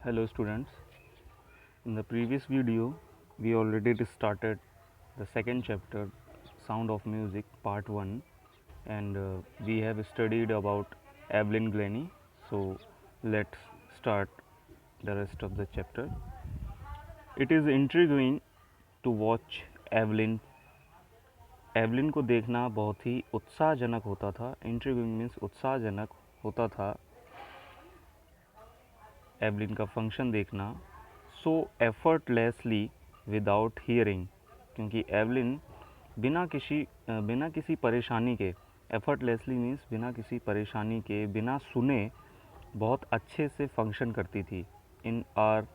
Hello students, in the previous video we already started the second chapter, Sound of Music part 1, and we have studied about Evelyn Glennie. So let's start the rest of the chapter. It is intriguing to watch Evelyn. Evelyn को देखना बहुत ही उत्साहजनक होता था. Intriguing means उत्साहजनक होता था Evelyn का फंक्शन देखना. सो एफर्टलेसली विदाउट हियरिंग, क्योंकि एवलिन बिना किसी परेशानी के, एफर्टलेसली मीन्स बिना किसी परेशानी के, बिना सुने बहुत अच्छे से फंक्शन करती थी. इन आर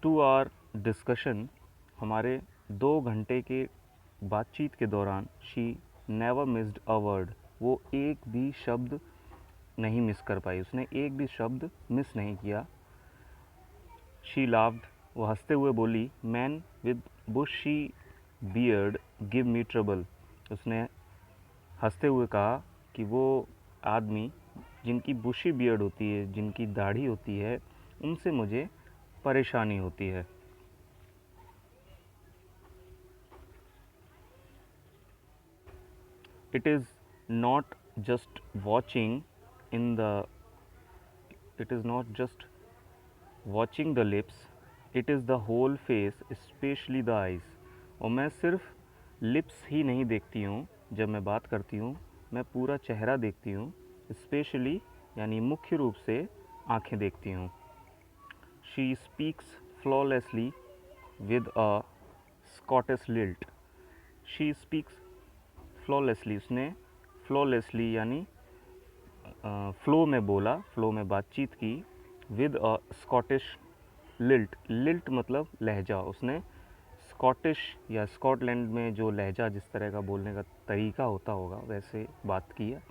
2 आवर डिस्कशन, हमारे 2 घंटे के बातचीत के दौरान, she never missed a word, वो एक भी शब्द नहीं मिस कर पाई, उसने एक भी शब्द मिस नहीं किया. शी लाफ्ड, वो हंसते हुए बोली, man with bushy beard give me trouble. उसने हंसते हुए कहा कि वो आदमी जिनकी बुशी बियर्ड होती है, जिनकी दाढ़ी होती है, उनसे मुझे परेशानी होती है. It is not just watching the lips, it is the whole face, especially the eyes. और मैं सिर्फ लिप्स ही नहीं देखती हूँ जब मैं बात करती हूँ, मैं पूरा चेहरा देखती हूँ. स्पेशली यानी मुख्य रूप से आँखें देखती हूँ. She speaks flawlessly with a Scottish lilt. She speaks flawlessly, उसने फ्लॉलेसली यानी फ्लो में बोला, फ्लो में बातचीत की. With a Scottish lilt, lilt मतलब लहजा. उसने स्कॉटिश या स्कॉटलैंड में जो लहजा, जिस तरह का बोलने का तरीका होता होगा, वैसे बात की है.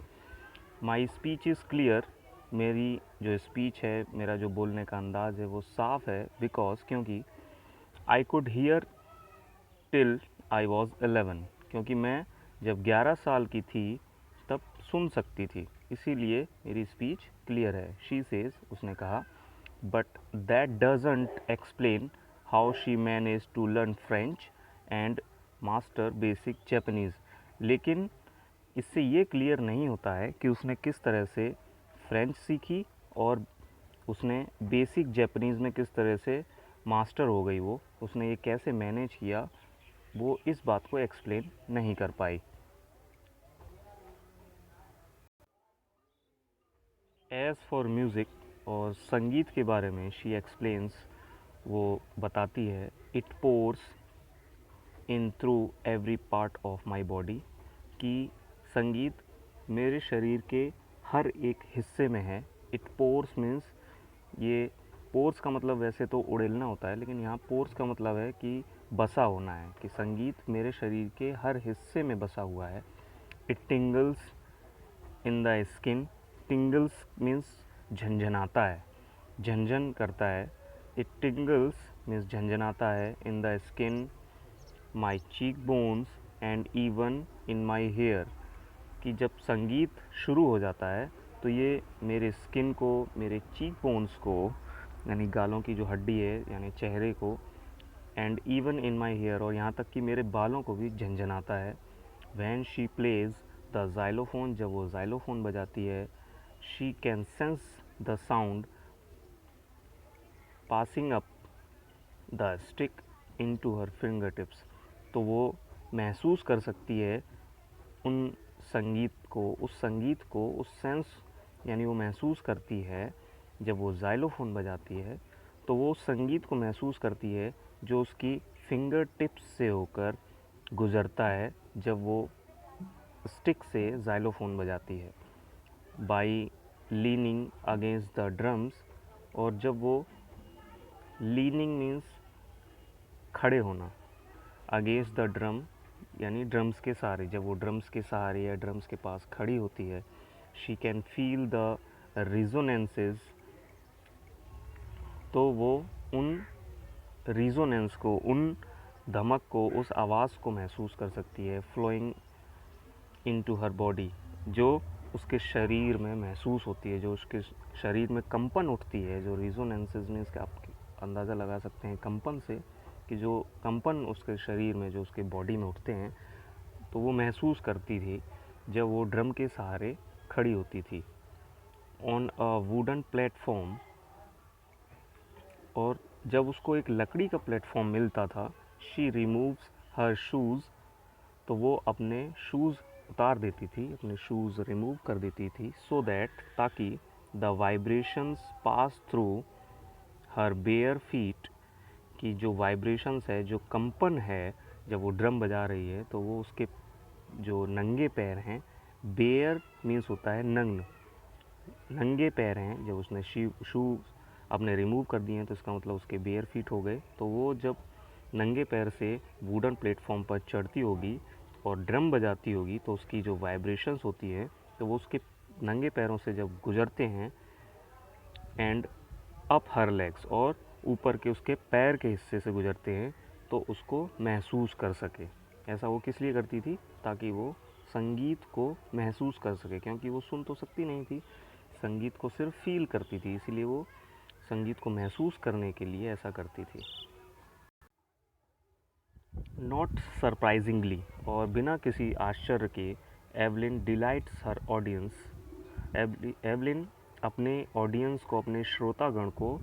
माई स्पीच इज़ क्लियर, मेरी जो स्पीच है, मेरा जो बोलने का अंदाज़ है, वो साफ़ है. बिकॉज, क्योंकि I could hear till I was 11, क्योंकि मैं जब 11 साल की थी तब सुन सकती थी, इसीलिए मेरी स्पीच क्लियर है. शी सेज, उसने कहा, but that doesn't explain how she manage to learn French and master basic Japanese. लेकिन इससे ये क्लियर नहीं होता है कि उसने किस तरह से फ्रेंच सीखी और उसने बेसिक जापानीज़ में किस तरह से मास्टर हो गई. वो उसने ये कैसे मैनेज किया, वो इस बात को एक्सप्लेन नहीं कर पाई. एज़ फॉर म्यूज़िक, और संगीत के बारे में, शी एक्सप्लेन्स, वो बताती है, it pores in through every part of my body, कि संगीत मेरे शरीर के हर एक हिस्से में है. इट पोर्स मीन्स, ये पोर्स का मतलब वैसे तो उड़ेलना होता है, लेकिन यहाँ पोर्स का मतलब है कि बसा होना है, कि संगीत मेरे शरीर के हर हिस्से में बसा हुआ है. It tingles in the skin, tingles means झंझनाता है, झंझन करता है. इट टिंगल्स मीन्स झंझनाता है. In the skin, my cheek bones and even in my hair, कि जब संगीत शुरू हो जाता है तो ये मेरे स्किन को, मेरे चीक बोन्स को, यानी गालों की जो हड्डी है, यानी चेहरे को, and even in my hair, और यहाँ तक कि मेरे बालों को भी झंझनाता है. When she plays the xylophone, जब वो ज़ाइलोफोन बजाती है, she can sense the sound passing up the stick into her finger tips, तो वो महसूस कर सकती है उन संगीत को, उस संगीत को, उस सेंस, यानी वो महसूस करती है जब वो ज़ाइलोफोन बजाती है, तो वो उस संगीत को महसूस करती है जो उसकी फिंगर टिप्स से होकर गुज़रता है जब वो स्टिक से ज़ाइलोफोन बजाती है. By leaning against the drums, और जब वो, लीनिंग मीन्स खड़े होना, अगेंस्ट द ड्रम यानी ड्रम्स के सहारे, जब वो ड्रम्स के सहारे या ड्रम्स के पास खड़ी होती है, शी कैन फील द रिजोनेंसेस, तो वो उन रिजोनेंस को, उन धमक को, उस आवाज़ को महसूस कर सकती है. Flowing into her body, जो उसके शरीर में महसूस होती है, जो उसके शरीर में कंपन उठती है, जो रिजोनेंसेस मीन्स कि आप अंदाज़ा लगा सकते हैं कंपन से, कि जो कंपन उसके शरीर में, जो उसके बॉडी में उठते हैं, तो वो महसूस करती थी जब वो ड्रम के सहारे खड़ी होती थी ऑन अ वुडन प्लेटफॉर्म। और जब उसको एक लकड़ी का प्लेटफॉर्म मिलता था, शी रिमूव्स हर शूज़, तो वो अपने शूज़ उतार देती थी, अपने शूज़ रिमूव कर देती थी, सो दैट, ताकि the vibrations pass through her bare feet, की जो वाइब्रेशंस है, जो कंपन है जब वो ड्रम बजा रही है, तो वो उसके जो नंगे पैर हैं, बेयर मीन्स होता है नग्न, नंगे पैर हैं, जब उसने शू अपने रिमूव कर दिए हैं तो इसका मतलब उसके बेयर फीट हो गए। तो वो जब नंगे पैर से वुडन प्लेटफॉर्म पर चढ़ती होगी और ड्रम बजाती होगी, तो उसकी जो वाइब्रेशंस होती है, तो वो उसके नंगे पैरों से जब गुजरते हैं एंड अप हर लेग्स, और ऊपर के उसके पैर के हिस्से से गुजरते हैं, तो उसको महसूस कर सके। ऐसा वो किस लिए करती थी? ताकि वो संगीत को महसूस कर सके, क्योंकि वो सुन तो सकती नहीं थी, संगीत को सिर्फ फील करती थी, इसीलिए वो संगीत को महसूस करने के लिए ऐसा करती थी। नॉट सरप्राइजिंगली, और बिना किसी आश्चर्य के, एवलिन डिलाइट्स हर ऑडियंस, एवलिन अपने ऑडियंस को, अपने श्रोतागण को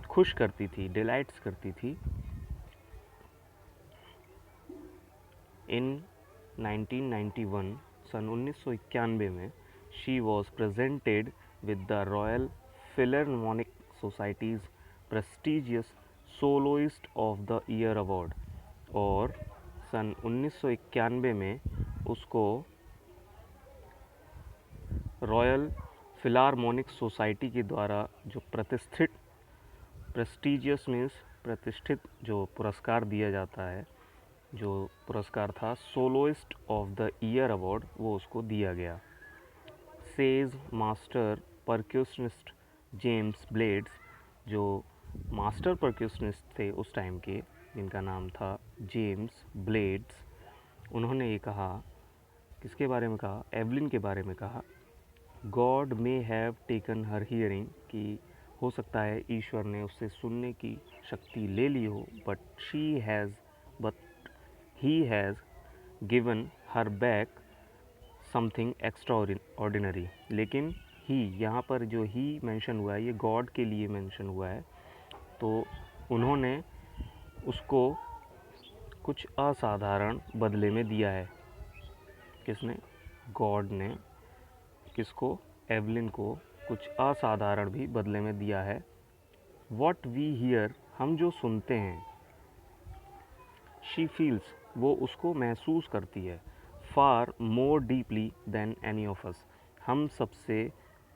खुश करती थी, डिलाइट्स करती थी। इन 1991, सन 1991 में, she was presented with the royal Philharmonic societies prestigious soloist of the year award, और सन 1991 में उसको रॉयल फिलहार्मोनिक सोसाइटी के द्वारा जो प्रतिष्ठित, प्रेस्टिजियस मीन्स प्रतिष्ठित, जो पुरस्कार दिया जाता है, जो पुरस्कार था soloist of the year award, वो उसको दिया गया। सेज मास्टर परक्यूशनिस्ट जेम्स ब्लेड्स, जो मास्टर परक्यूशनिस्ट थे उस टाइम के, जिनका नाम था जेम्स ब्लेड्स, उन्होंने ये कहा, किसके बारे में कहा? एवलिन के बारे में कहा, God may have taken her hearing, कि हो सकता है ईश्वर ने उससे सुनने की शक्ति ले ली हो, but he has given her back something extra ordinary. लेकिन ही, यहाँ पर जो ही मेंशन हुआ है, ये गॉड के लिए मेंशन हुआ है, तो उन्होंने उसको कुछ असाधारण बदले में दिया है। किसने? गॉड ने किसको? एवलिन को कुछ असाधारण भी बदले में दिया है। वॉट वी हियर, हम जो सुनते हैं, शी फील्स, वो उसको महसूस करती है, far more deeply than any of us, हम सबसे,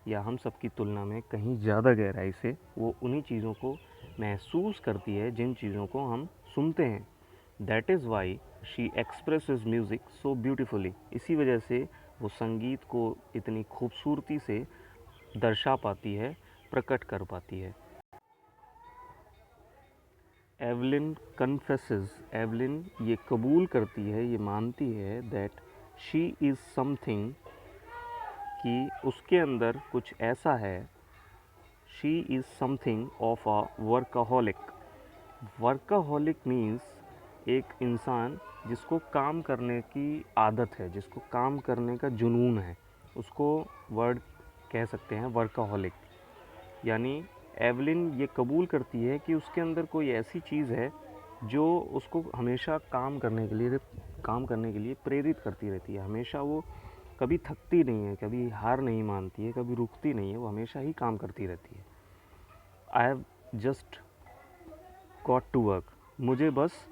या हम सब की तुलना में कहीं ज़्यादा गहराई से वो उन्हीं चीज़ों को महसूस करती है जिन चीज़ों को हम सुनते हैं। That is why she expresses music so beautifully, इसी वजह से वो संगीत को इतनी खूबसूरती से दर्शा पाती है, प्रकट कर पाती है। एवलिन कन्फेसेस, एवलिन ये कबूल करती है, ये मानती है, दैट शी इज़ समथिंग, कि उसके अंदर कुछ ऐसा है, she is something of a workaholic. Workaholic means एक इंसान जिसको काम करने की आदत है, जिसको काम करने का जुनून है, उसको वर्ड कह सकते हैं वर्काहोलिक। यानी एवलिन ये कबूल करती है कि उसके अंदर कोई ऐसी चीज़ है जो उसको हमेशा काम करने के लिए प्रेरित करती रहती है। हमेशा वो कभी थकती नहीं है, कभी हार नहीं मानती है, कभी रुकती नहीं है, वो हमेशा ही काम करती रहती है। I have just got to work, मुझे बस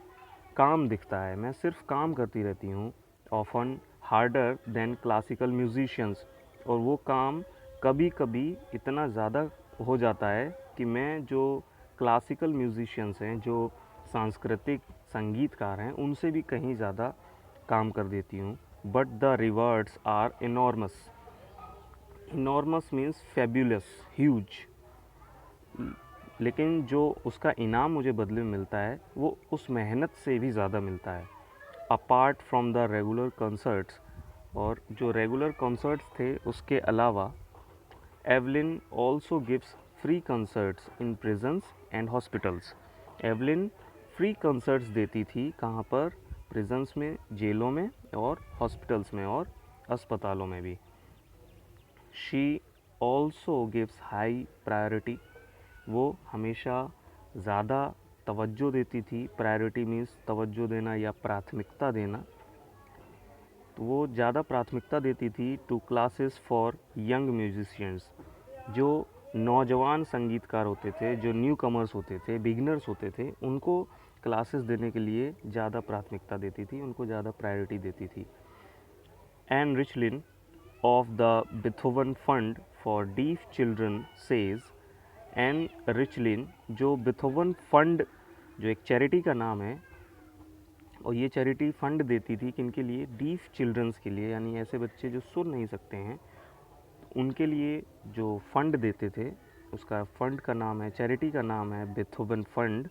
काम दिखता है, मैं सिर्फ काम करती रहती हूँ। Often harder than classical musicians, और वो काम कभी कभी इतना ज़्यादा हो जाता है कि मैं जो क्लासिकल म्यूजिशियंस हैं, जो सांस्कृतिक संगीतकार हैं, उनसे भी कहीं ज़्यादा काम कर देती हूँ। But the rewards are enormous, enormous means fabulous, huge, लेकिन जो उसका इनाम मुझे बदले में मिलता है वो उस मेहनत से भी ज़्यादा मिलता है। Apart from the regular concerts, और जो रेगुलर कॉन्सर्ट्स थे उसके अलावा Evelyn also gives free concerts in prisons and hospitals. Evelyn free concerts देती थी, कहाँ पर? प्रिजन्स में, जेलों में, और हॉस्पिटल्स में और अस्पतालों में भी। She also gives high priority, वो हमेशा ज़्यादा तवज्जो देती थी। प्रायोरिटी मीन्स तवज्जो देना या प्राथमिकता देना। तो वो ज़्यादा प्राथमिकता देती थी to classes for young musicians, जो नौजवान संगीतकार होते थे, जो न्यू कमर्स होते थे, बिगनर्स होते थे, उनको क्लासेस देने के लिए ज़्यादा प्राथमिकता देती थी, उनको ज़्यादा प्रायोरिटी देती थी। Ann Richlin of the Beethoven Fund for Deaf Children says, Ann Richlin, जो बिथोवन फंड, जो एक चैरिटी का नाम है, और ये चैरिटी फंड देती थी किन के लिए? डीफ चिल्ड्रंस के लिए, यानी ऐसे बच्चे जो सुन नहीं सकते हैं, उनके लिए जो फंड देते थे, उसका फंड का नाम है, चैरिटी का नाम है बेथोवन फंड।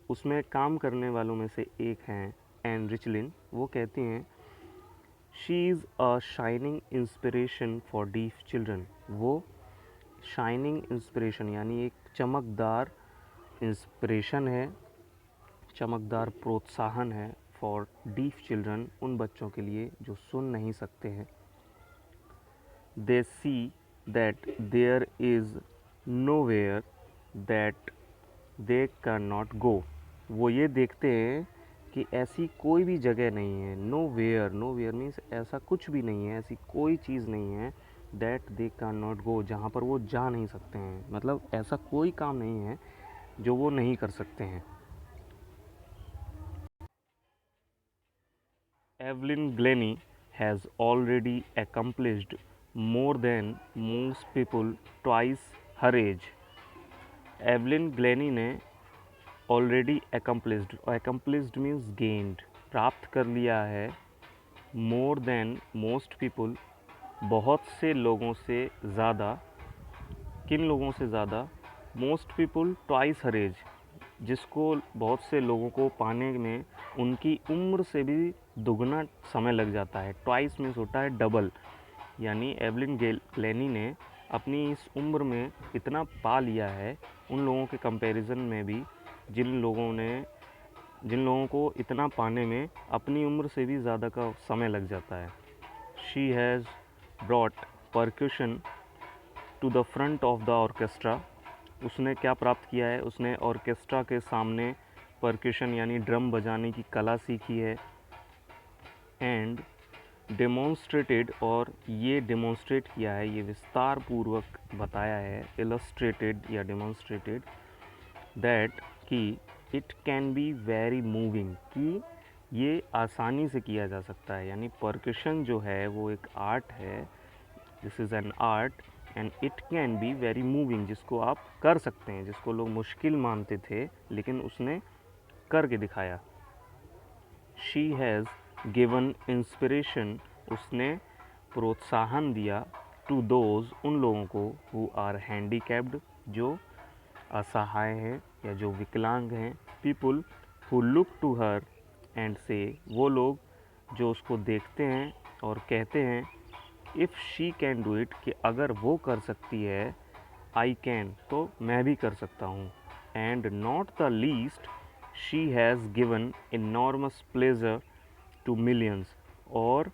उसमें काम करने वालों में से एक हैं एन रिचलिन। वो कहती हैं she is a shining inspiration for deaf children. वो शाइनिंग इंस्पिरेशन यानी एक चमकदार इंस्पिरेशन है, चमकदार प्रोत्साहन है फॉर डीफ चिल्ड्रन, उन बच्चों के लिए जो सुन नहीं सकते हैं। They see that there is nowhere that they can not go. वो ये देखते हैं कि ऐसी कोई भी जगह नहीं है। नोवेयर, नोवेयर मीन्स ऐसा कुछ भी नहीं है, ऐसी कोई चीज़ नहीं है दैट दे कैन नॉट गो, जहाँ पर वो जा नहीं सकते हैं। मतलब ऐसा कोई काम नहीं है जो वो नहीं कर सकते हैं। Evelyn Glennie has already accomplished more than most people twice her age. Evelyn Glennie ने already accomplished, accomplished means gained, प्राप्त कर लिया है, more than most people, बहुत से लोगों से ज़्यादा। किन लोगों से ज़्यादा? most people twice her age, जिसको बहुत से लोगों को पाने में उनकी उम्र से भी दुगना समय लग जाता है। ट्वाइस मीन्स होता है डबल, यानी एवलिन ग्लेनी ने अपनी इस उम्र में इतना पा लिया है उन लोगों के कंपैरिजन में भी, जिन लोगों को इतना पाने में अपनी उम्र से भी ज़्यादा का समय लग जाता है। She has brought percussion to the front of the orchestra. उसने क्या प्राप्त किया है? उसने ऑर्केस्ट्रा के सामने परक्यूशन यानी ड्रम बजाने की कला सीखी है। एंड डेमोन्स्ट्रेटेड, और ये डेमोन्स्ट्रेट किया है, ये विस्तार पूर्वक बताया है, इलस्ट्रेटेड या डेमोन्स्ट्रेटेड, दैट कि it can be very moving, कि ये आसानी से किया जा सकता है। यानी परक्यूशन जो है वो एक आर्ट है, this is an art, and it can be very moving, जिसको आप कर सकते हैं, जिसको लोग मुश्किल मानते थे लेकिन उसने करके दिखाया। शी हैज़ गिवन इंस्पिरेशन, उसने प्रोत्साहन दिया, टू दोज, उन लोगों को, हु आर हैंडीकैप्ड, जो असहाय हैं या जो विकलांग हैं, people who look to her and see, वो लोग जो उसको देखते हैं और कहते हैं if she can do it, कि अगर वो कर सकती है, आई कैन, तो मैं भी कर सकता हूँ। And not the least, she has given enormous pleasure to millions, और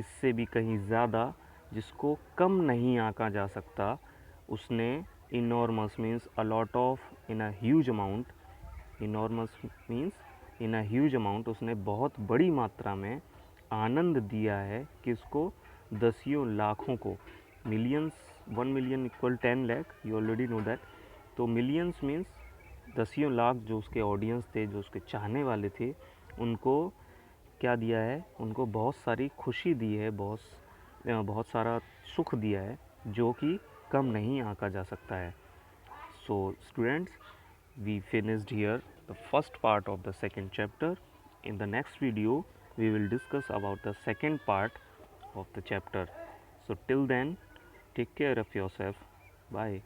इससे भी कहीं ज़्यादा, जिसको कम नहीं आंका जा सकता, उसने enormous means a lot of, in a huge amount, enormous means in a huge amount, उसने बहुत बड़ी मात्रा में आनंद दिया है किसको? दसियों लाखों को। Millions, 1 million equal 10 lakh, you already know that. तो मिलियंस मीन्स दसियों लाख, जो उसके ऑडियंस थे, जो उसके चाहने वाले थे, उनको क्या दिया है? उनको बहुत सारी खुशी दी है, बहुत सारा सुख दिया है, जो कि कम नहीं आंका जा सकता है। So students, we finished here the first part of the second chapter. In the next video we will discuss about the second part of the chapter. So till then, take care of yourself. Bye.